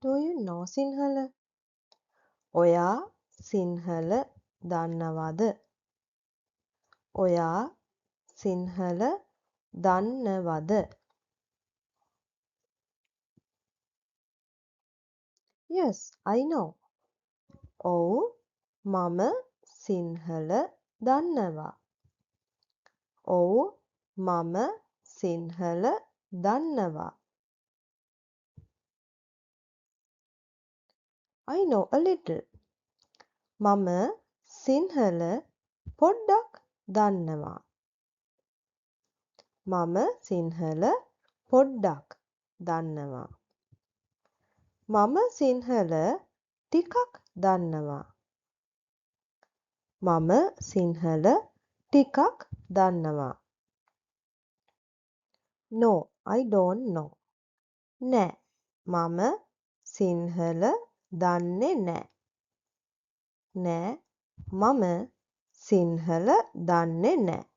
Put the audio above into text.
Do you know Sinhala? ඔයා සිංහල දන්නවද? ඔයා සිංහල දන්නවද? Yes, I know. ඔව් මම සිංහල දන්නවා. ඔව් මම සිංහල දන්නවා. I know a little. මම සිංහල පොඩ්ඩක් දන්නවා. මම සිංහල පොඩ්ඩක් දන්නවා. මම සිංහල ටිකක් දන්නවා. මම සිංහල ටිකක් දන්නවා. No, I don't know. නෑ මම සිංහල දන්නේ නෑ. නෑ මම සිංහල දන්නේ නෑ.